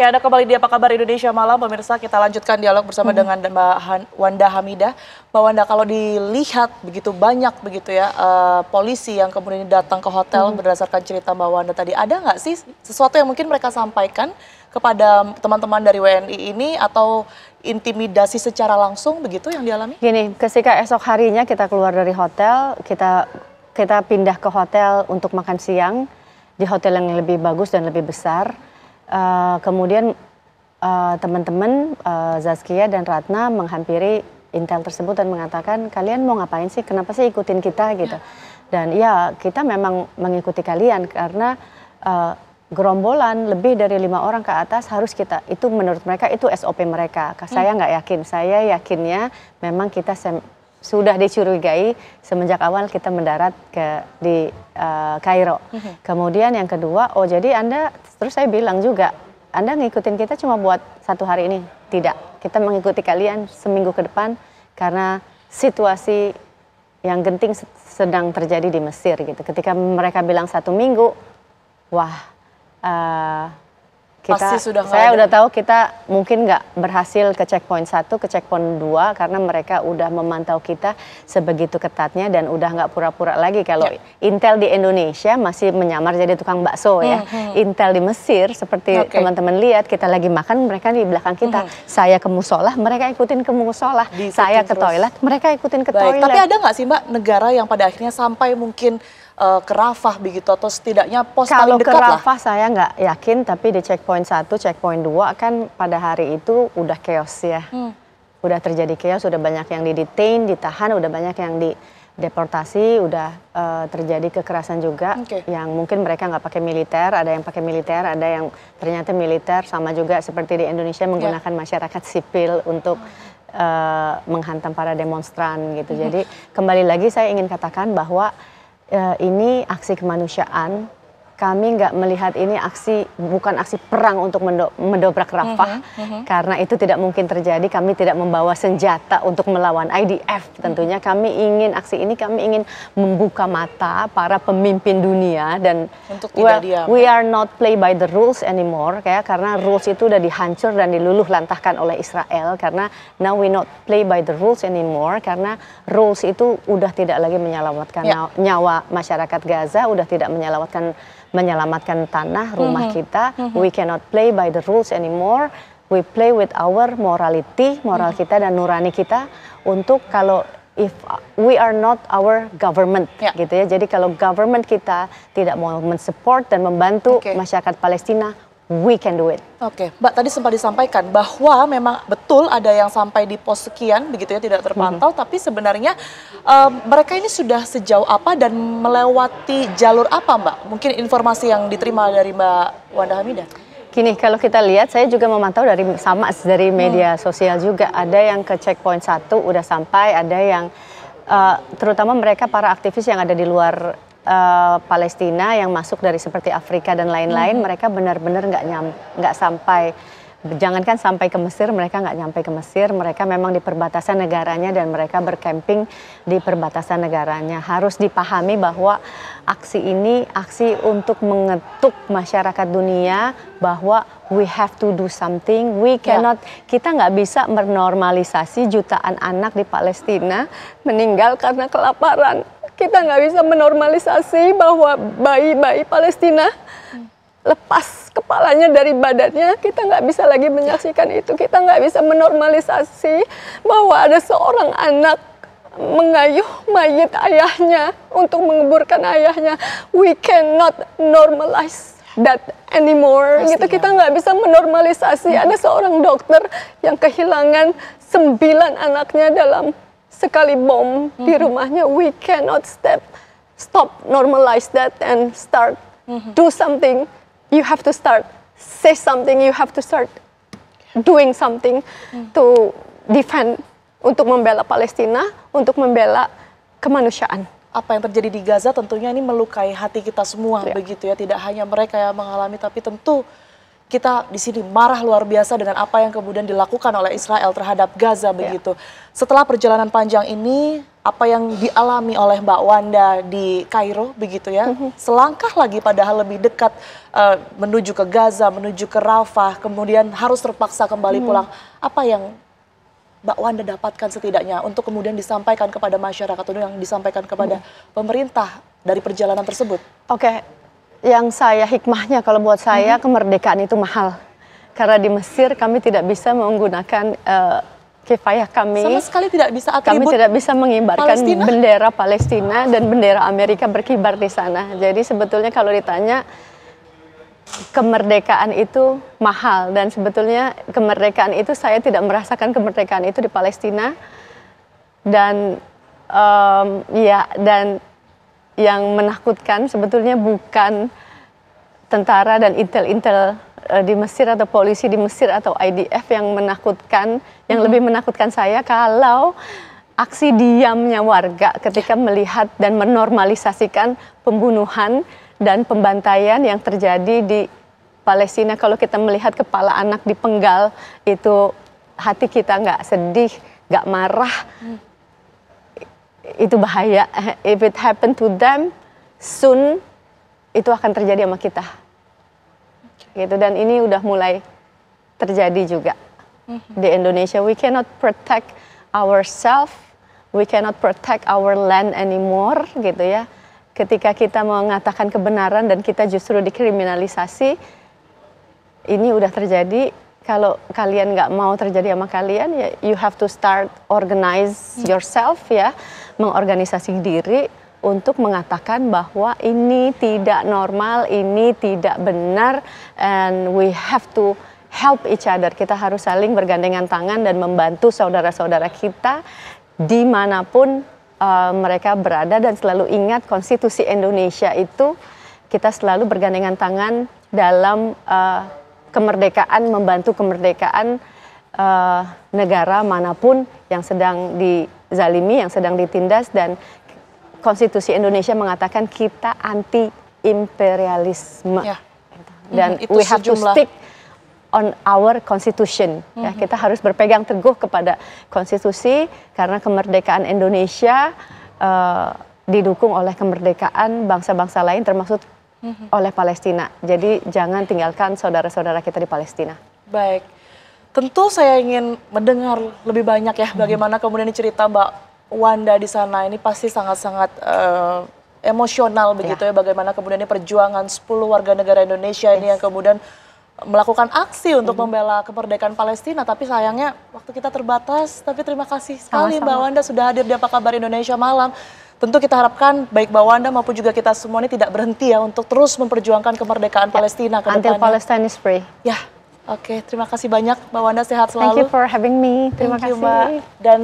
Ya, ada kembali di Apa Kabar Indonesia Malam, pemirsa. Kita lanjutkan dialog bersama dengan Mbak Wanda Hamidah. Mbak Wanda, kalau dilihat begitu banyak begitu ya polisi yang kemudian datang ke hotel berdasarkan cerita Mbak Wanda tadi, ada nggak sih sesuatu yang mungkin mereka sampaikan kepada teman-teman dari WNI ini atau intimidasi secara langsung begitu yang dialami? Gini, ketika esok harinya kita keluar dari hotel, kita pindah ke hotel untuk makan siang di hotel yang lebih bagus dan lebih besar. Kemudian teman-teman Zaskia dan Ratna menghampiri intel tersebut dan mengatakan, kalian mau ngapain sih? Kenapa sih ikutin kita gitu? Dan ya, kita memang mengikuti kalian karena gerombolan lebih dari 5 orang ke atas harus kita, itu menurut mereka itu SOP mereka. Saya nggak yakin, saya yakinnya memang kita sudah dicurigai semenjak awal kita mendarat di Kairo. Kemudian yang kedua, oh jadi Anda, terus saya bilang juga, Anda ngikutin kita cuma buat 1 hari ini? Tidak, kita mengikuti kalian seminggu ke depan karena situasi yang genting sedang terjadi di Mesir gitu. Ketika mereka bilang 1 minggu, wah, saya udah tahu kita mungkin nggak berhasil ke checkpoint 1, ke checkpoint 2 karena mereka udah memantau kita sebegitu ketatnya dan udah nggak pura-pura lagi kalau intel di Indonesia masih menyamar jadi tukang bakso ya. Intel di Mesir seperti teman-teman lihat kita lagi makan mereka di belakang kita. Saya ke musola, mereka ikutin ke musola. Saya ke toilet, mereka ikutin ke toilet. Tapi ada nggak sih Mbak negara yang pada akhirnya sampai mungkin ke Rafah begitu atau setidaknya pos paling dekat lah? Kalau ke Rafah saya nggak yakin, tapi di checkpoint 1, checkpoint 2 kan pada hari itu udah chaos ya. Udah terjadi chaos, udah banyak yang didetain, ditahan, udah banyak yang dideportasi, udah terjadi kekerasan juga. Yang mungkin mereka nggak pakai militer, ada yang pakai militer, ada yang ternyata militer, sama juga seperti di Indonesia menggunakan masyarakat sipil untuk menghantam para demonstran gitu. Jadi kembali lagi saya ingin katakan bahwa ini aksi kemanusiaan. Kami nggak melihat ini bukan aksi perang untuk mendobrak Rafah, karena itu tidak mungkin terjadi. Kami tidak membawa senjata untuk melawan IDF. Tentunya kami ingin aksi ini, kami ingin membuka mata para pemimpin dunia dan we are not play by the rules anymore, karena rules itu udah dihancur dan diluluh lantahkan oleh Israel. Karena now we not play by the rules anymore, karena rules itu udah tidak lagi menyelamatkan nyawa masyarakat Gaza, udah tidak menyelamatkan tanah rumah kita. We cannot play by the rules anymore. We play with our morality, moral kita dan nurani kita untuk kalau if we are not our government gitu ya. Jadi kalau government kita tidak mau mensupport dan membantu masyarakat Palestina, we can do it. Mbak, tadi sempat disampaikan bahwa memang betul ada yang sampai di pos sekian begitu ya, tidak terpantau, tapi sebenarnya mereka ini sudah sejauh apa dan melewati jalur apa Mbak? Mungkin informasi yang diterima dari Mbak Wanda Hamidah. Gini, kalau kita lihat, saya juga memantau dari media sosial juga, ada yang ke checkpoint 1 udah sampai, ada yang terutama mereka para aktivis yang ada di luar Palestina yang masuk dari seperti Afrika dan lain-lain, mereka benar-benar nggak sampai, jangankan sampai ke Mesir, mereka nggak nyampe ke Mesir, mereka memang di perbatasan negaranya dan mereka bercamping di perbatasan negaranya. Harus dipahami bahwa aksi ini aksi untuk mengetuk masyarakat dunia bahwa we have to do something, we cannot, kita nggak bisa menormalisasi jutaan anak di Palestina meninggal karena kelaparan. Kita nggak bisa menormalisasi bahwa bayi-bayi Palestina lepas kepalanya dari badannya. Kita nggak bisa lagi menyaksikan itu. Kita nggak bisa menormalisasi bahwa ada seorang anak mengayuh mayit ayahnya untuk menguburkan ayahnya. We cannot normalize that anymore. Gitu. Kita nggak bisa menormalisasi. Ada seorang dokter yang kehilangan 9 anaknya dalam sekali bom di rumahnya. We cannot stop normalize that and start do something. You have to start say something. You have to start doing something to defend, untuk membela Palestina, untuk membela kemanusiaan. Apa yang terjadi di Gaza tentunya ini melukai hati kita semua begitu ya. Tidak hanya mereka yang mengalami, tapi tentu kita di sini marah luar biasa dengan apa yang kemudian dilakukan oleh Israel terhadap Gaza begitu. Setelah perjalanan panjang ini, apa yang dialami oleh Mbak Wanda di Kairo begitu ya, selangkah lagi padahal lebih dekat menuju ke Gaza, menuju ke Rafah, kemudian harus terpaksa kembali pulang. Apa yang Mbak Wanda dapatkan setidaknya untuk kemudian disampaikan kepada masyarakat atau yang disampaikan kepada pemerintah dari perjalanan tersebut? Oke, yang saya hikmahnya kalau buat saya kemerdekaan itu mahal. Karena di Mesir kami tidak bisa menggunakan kifayah kami. Sama sekali tidak bisa Kami atribut tidak bisa mengibarkan Palestina? bendera Palestina dan bendera Amerika berkibar di sana. Jadi sebetulnya kalau ditanya kemerdekaan itu mahal, dan sebetulnya kemerdekaan itu saya tidak merasakan kemerdekaan itu di Palestina. Dan dan yang menakutkan sebetulnya bukan tentara dan intel-intel di Mesir atau polisi di Mesir atau IDF yang menakutkan, yang lebih menakutkan saya kalau aksi diamnya warga ketika melihat dan menormalisasikan pembunuhan dan pembantaian yang terjadi di Palestina. Kalau kita melihat kepala anak dipenggal, itu hati kita nggak sedih, nggak marah, itu bahaya. If it happen to them, soon itu akan terjadi sama kita. Gitu, dan ini udah mulai terjadi juga di Indonesia. We cannot protect ourselves, we cannot protect our land anymore, gitu ya. Ketika kita mengatakan kebenaran dan kita justru dikriminalisasi, ini udah terjadi. Kalau kalian nggak mau terjadi sama kalian, ya you have to start organize yourself, ya, mengorganisasi diri untuk mengatakan bahwa ini tidak normal, ini tidak benar, and we have to help each other. Kita harus saling bergandengan tangan dan membantu saudara-saudara kita dimanapun mereka berada, dan selalu ingat konstitusi Indonesia itu kita selalu bergandengan tangan dalam kemerdekaan, membantu kemerdekaan negara manapun yang sedang dizalimi, yang sedang ditindas, dan konstitusi Indonesia mengatakan kita anti imperialisme, ya. Dan we have to stick on our constitution. Ya, kita harus berpegang teguh kepada konstitusi karena kemerdekaan Indonesia didukung oleh kemerdekaan bangsa-bangsa lain termasuk oleh Palestina. Jadi jangan tinggalkan saudara-saudara kita di Palestina. Baik, tentu saya ingin mendengar lebih banyak ya bagaimana kemudian cerita Mbak Wanda di sana. Ini pasti sangat-sangat emosional begitu ya, bagaimana kemudian ini perjuangan 10 warga negara Indonesia ini yang kemudian melakukan aksi untuk membela kemerdekaan Palestina. Tapi sayangnya waktu kita terbatas. Tapi terima kasih sekali Mbak Wanda sudah hadir di Apa Kabar Indonesia Malam. Tentu kita harapkan baik Mbak Wanda maupun juga kita semua ini tidak berhenti ya untuk terus memperjuangkan kemerdekaan Palestina ke depannya. Until Palestine is free. Ya, oke. Terima kasih banyak Mbak Wanda, sehat selalu. Thank you for having me. Terima kasih. Mbak. Dan